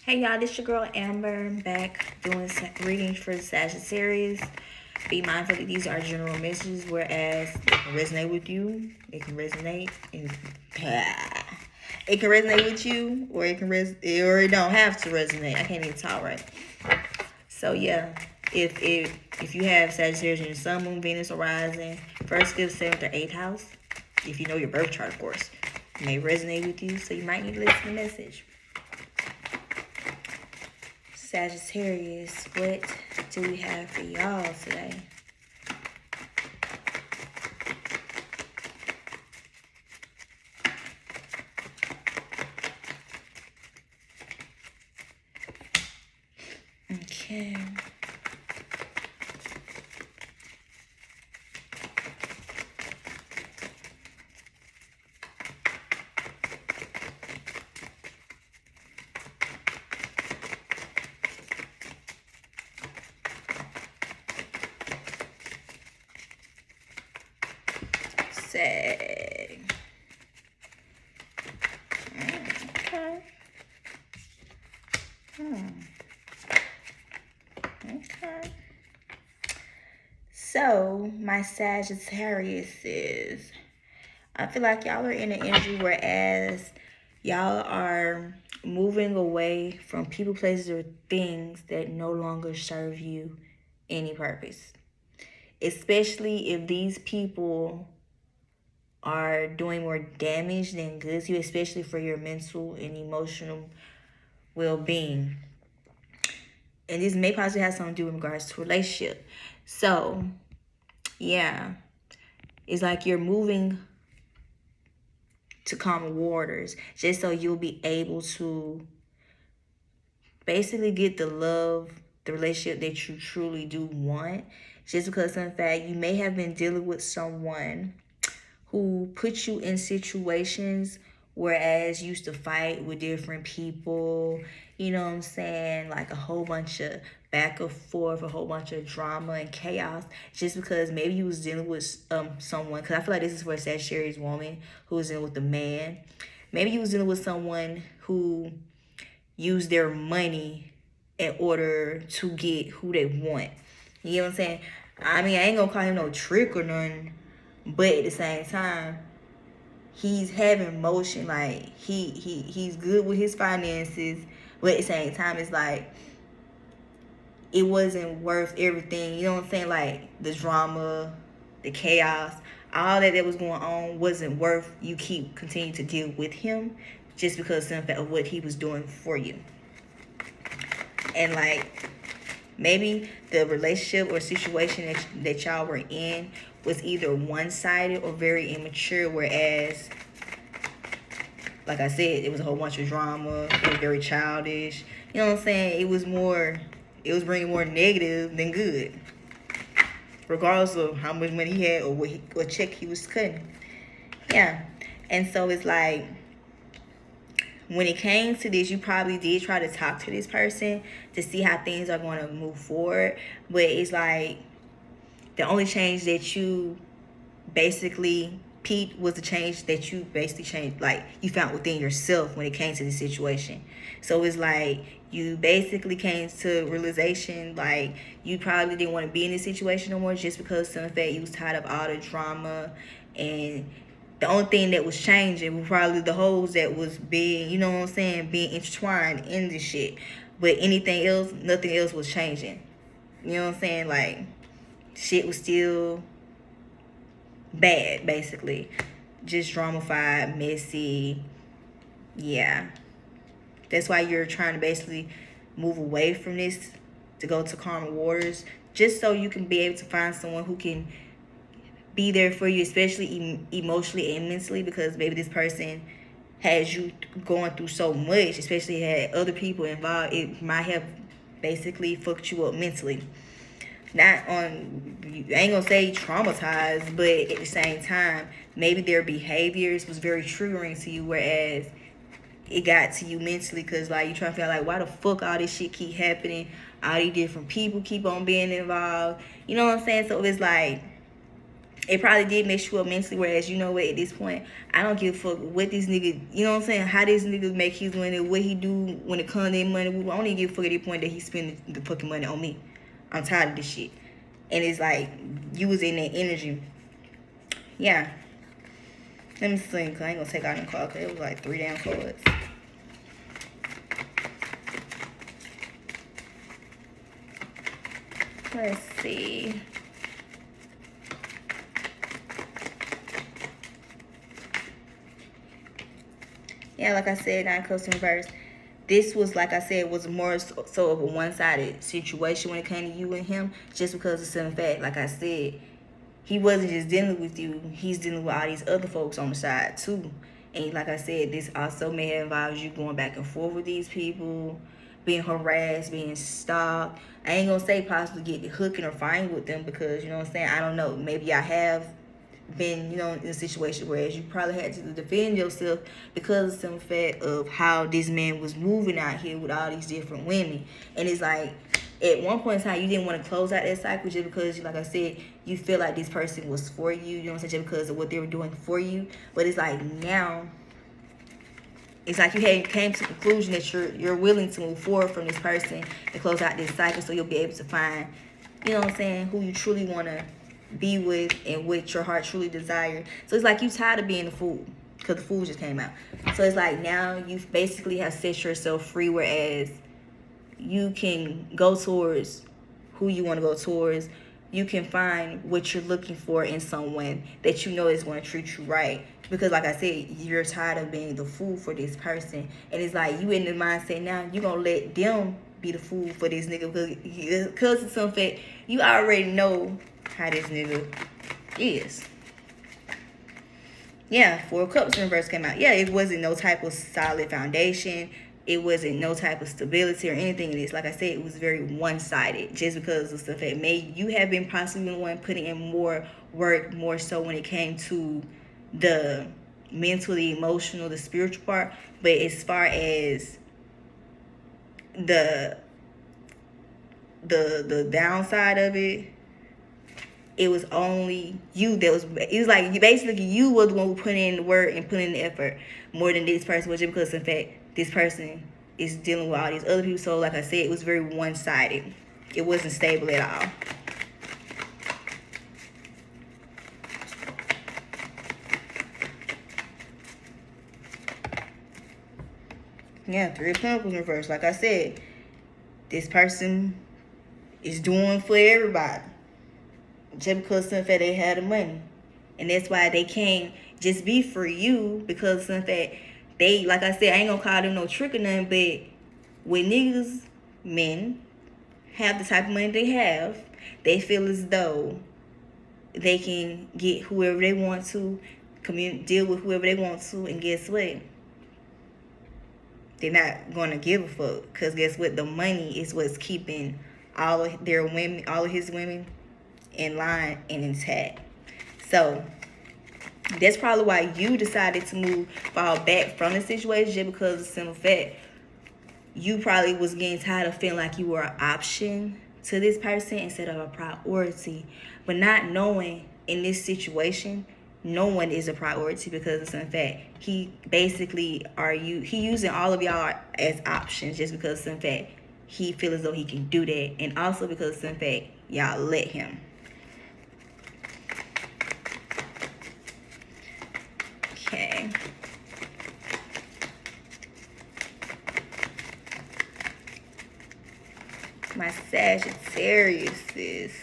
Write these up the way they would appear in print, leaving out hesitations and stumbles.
Hey y'all, this your girl Amber back doing readings for Sagittarius. Be mindful that these are general messages, whereas they can resonate with you, it can resonate, and it can resonate with you, or it can or it don't have to resonate. I can't even talk right. So yeah, if you have Sagittarius in your Sun, Moon, Venus, or Rising, first, fifth, seventh, or eighth house, if you know your birth chart, of course, it may resonate with you. So you might need to listen to the message. Sagittarius, what do we have for y'all today? Okay. Sag. Okay. Okay. So, my Sagittarius is, I feel like y'all are in an energy whereas y'all are moving away from people, places, or things that no longer serve you any purpose. Especially if these people are doing more damage than good to you, especially for your mental and emotional well-being. And this may possibly have something to do in regards to relationship. So, yeah. It's like you're moving to calmer waters just so you'll be able to basically get the love, the relationship that you truly do want. Just because, in fact, you may have been dealing with someone who put you in situations whereas you used to fight with different people, you know what I'm saying, like a whole bunch of back and forth, a whole bunch of drama and chaos, just because maybe you was dealing with someone, because I feel like this is for a Sagittarius woman who was dealing with a man. Maybe you was dealing with someone who used their money in order to get who they want. You know what I'm saying? I mean, I ain't gonna call him no trick or nothing, but at the same time, he's having motion. Like he's good with his finances, but at the same time, it's like it wasn't worth everything. You know what I'm saying? Like the drama, the chaos, all that was going on wasn't worth you continue to deal with him just because of what he was doing for you. And like maybe the relationship or situation that y'all were in was either one-sided or very immature, whereas, like I said, it was a whole bunch of drama. It was very childish. You know what I'm saying? It was bringing more negative than good, regardless of how much money he had or what check he was cutting. Yeah. And so it's like, when it came to this, you probably did try to talk to this person to see how things are going to move forward. But it's like the only change that you basically, Pete, was the change that you basically changed, like you found within yourself when it came to the situation. So it's like you basically came to realization like you probably didn't want to be in this situation no more, just because some of that you was tired of all the drama, and the only thing that was changing was probably the holes that was being, you know what I'm saying, being intertwined in this shit. But anything else, nothing else was changing. You know what I'm saying? Like, shit was still bad, basically. Just dramified, messy. Yeah. That's why you're trying to basically move away from this to go to calmer waters, just so you can be able to find someone who can be there for you, especially emotionally and mentally, because maybe this person has you going through so much, especially had other people involved. It might have basically fucked you up mentally. Not on, I ain't gonna say traumatized, but at the same time, maybe their behaviors was very triggering to you, whereas it got to you mentally, because like you trying to feel like, why the fuck all this shit keep happening, all these different people keep on being involved, you know what I'm saying? So it's like it probably did mess you up mentally, whereas you know what, at this point, I don't give a fuck what this nigga, you know what I'm saying, how this nigga make his money, what he do when it comes to money. I don't even give a fuck at the point that he spending the fucking money on me. I'm tired of this shit. And it's like, you was in that energy. Yeah. Let me see, because I ain't gonna take out them cards, because it was like 3 damn cards. Let's see. Yeah, like I said, 9 cups in reverse. This was, like I said, was more so of a one-sided situation when it came to you and him, just because of some fact, like I said, he wasn't just dealing with you, he's dealing with all these other folks on the side too. And like I said, this also may have involved you going back and forth with these people, being harassed, being stalked. I ain't gonna say possibly get hooking or fighting with them, because, you know what I'm saying, I don't know, maybe I have been, you know, in a situation where you probably had to defend yourself because of some fact of how this man was moving out here with all these different women. And it's like, at one point in time, you didn't want to close out that cycle just because, like I said, you feel like this person was for you, you know what I'm saying, just because of what they were doing for you. But it's like now, it's like you came to the conclusion that you're willing to move forward from this person and close out this cycle, so you'll be able to find, you know what I'm saying, who you truly want to be with and what your heart truly desires. So it's like you tired of being a fool, because the fool just came out. So it's like now you basically have set yourself free, whereas you can go towards who you want to go towards. You can find what you're looking for in someone that you know is going to treat you right. Because like I said, you're tired of being the fool for this person. And it's like you in the mindset now, you're going to let them be the fool for this nigga. Because it's something you already know how this nigga is. Yeah, 4 of Cups in reverse came out. Yeah, it wasn't no type of solid foundation. It wasn't no type of stability or anything in this. Like I said, it was very one-sided, just because of stuff that made you have been possibly the one putting in more work, more so when it came to the mental, the emotional, the spiritual part. But as far as the downside of it, it was only you that was, it was like basically you were the one who put in the work and put in the effort more than this person was, just because in fact this person is dealing with all these other people. So like I said, it was very one-sided. It wasn't stable at all. Yeah, 3 of Pentacles in reverse. Like I said, this person is doing for everybody, just because some fact they had the money. And that's why they can't just be for you, because some fact they, like I said, I ain't gonna call them no trick or nothing, but when niggas, men, have the type of money they have, they feel as though they can get whoever they want to, deal with whoever they want to, and guess what? They're not gonna give a fuck, because guess what? The money is what's keeping all of their women, all of his women, in line and intact. So that's probably why you decided to fall back from the situation, just because of the simple fact you probably was getting tired of feeling like you were an option to this person instead of a priority. But not knowing in this situation, no one is a priority, because of some fact he basically he using all of y'all as options, just because of some fact he feels as though he can do that, and also because of some fact y'all let him. Okay. My Sagittarius is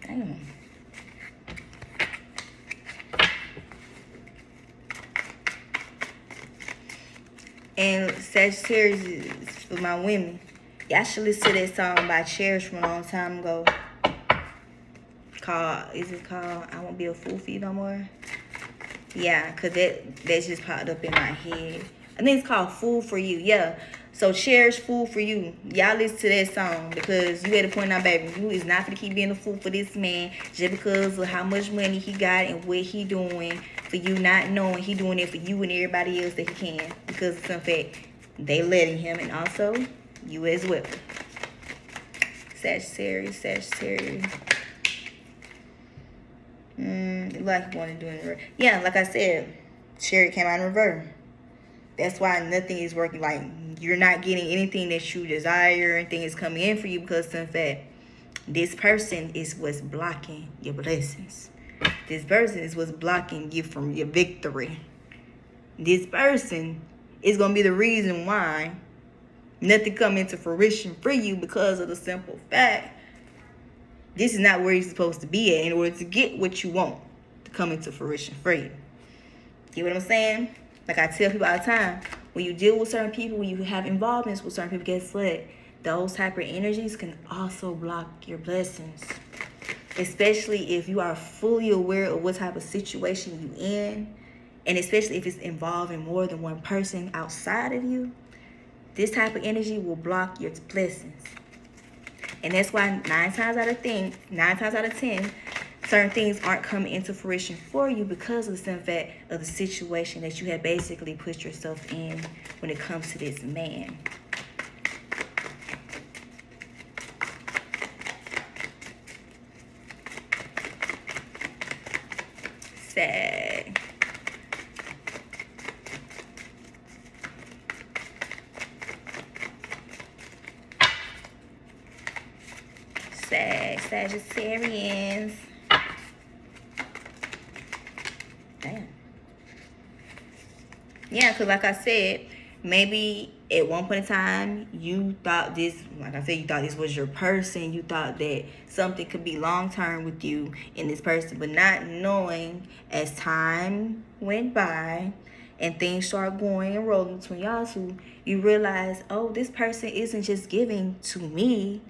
damn. And Sagittarius is for my women. Y'all should listen to that song by Cherish from a long time ago. Is it called I Won't Be a Fool for You No More? Yeah, because that just popped up in my head. I think it's called Fool for You. Yeah. So Cherish, Fool for You. Y'all listen to that song, because you at a point now, baby, you is not going to keep being a fool for this man just because of how much money he got and what he doing. For you not knowing he doing it for you and everybody else that he can. Because of some fact, they letting him. And also, you as well. Sagittarius. Like you want to do in reverse. Yeah, like I said, Chariot came out in reverse. That's why nothing is working. Like, you're not getting anything that you desire. And things coming in for you because, in fact, this person is what's blocking your blessings. This person is what's blocking you from your victory. This person is going to be the reason why nothing come into fruition for you because of the simple fact this is not where you're supposed to be at in order to get what you want to come into fruition for you. Get what I'm saying? Like I tell people all the time, when you deal with certain people, when you have involvements with certain people, guess what? Those type of energies can also block your blessings. Especially if you are fully aware of what type of situation you in. And especially if it's involving more than one person outside of you. This type of energy will block your blessings. And that's why 9 times out of 10, certain things aren't coming into fruition for you because of the simple fact of the situation that you have basically put yourself in when it comes to this man. Sad. Sagittarians. Damn. Yeah, because like I said, maybe at one point in time, you thought this, like I said, you thought this was your person. You thought that something could be long-term with you and this person. But not knowing as time went by and things start going and rolling between y'all two, you realize, oh, this person isn't just giving to me.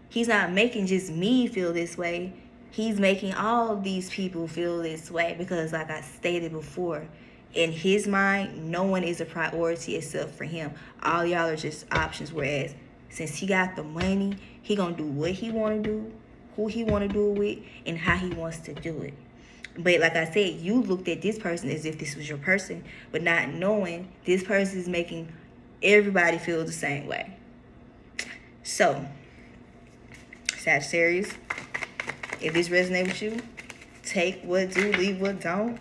He's not making just me feel this way. He's making all these people feel this way because, like I stated before, in his mind, no one is a priority except for him. All y'all are just options. Whereas, since he got the money, he gonna do what he wanna do, who he wanna do it with, and how he wants to do it. But like I said, you looked at this person as if this was your person, but not knowing this person is making everybody feel the same way. So, Sagittarius, if this resonates with you, take what do, leave what don't.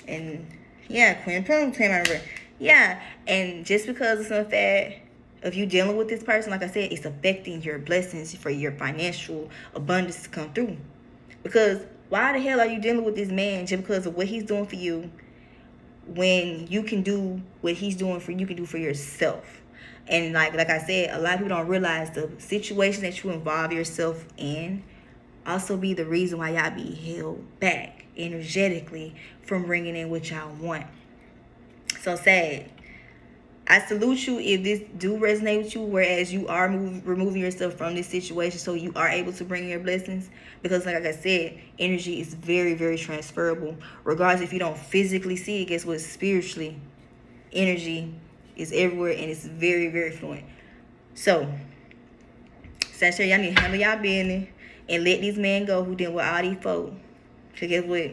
And yeah, Queen Pentacles came out of it. Yeah, and just because of some fact of you dealing with this person, like I said, it's affecting your blessings for your financial abundance to come through. Because why the hell are you dealing with this man just because of what he's doing for you when you can do what he's doing for you can do for yourself? And like I said, a lot of people don't realize the situation that you involve yourself in also be the reason why y'all be held back energetically from bringing in what y'all want. So sad. I salute you if this do resonate with you, whereas you are removing yourself from this situation so you are able to bring your blessings. Because like I said, energy is very, very transferable. Regardless if you don't physically see it, guess what? Spiritually, energy is everywhere and it's very, very fluent. So, Sagittarius, y'all need to handle y'all business and let these men go who did with all these folks. Because guess what?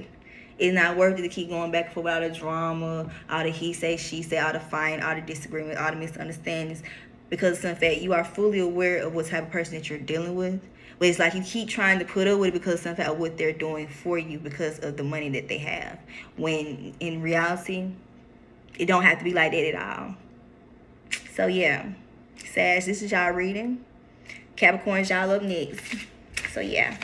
It's not worth it to keep going back and forth with all the drama, all the he say, she say, all the fighting, all the disagreement, all the misunderstandings. Because in fact, you are fully aware of what type of person that you're dealing with. But it's like you keep trying to put up with it because in fact of what they're doing for you because of the money that they have. When in reality, it don't have to be like that at all. So yeah, Sag, this is y'all reading. Capricorns, y'all up next. So yeah.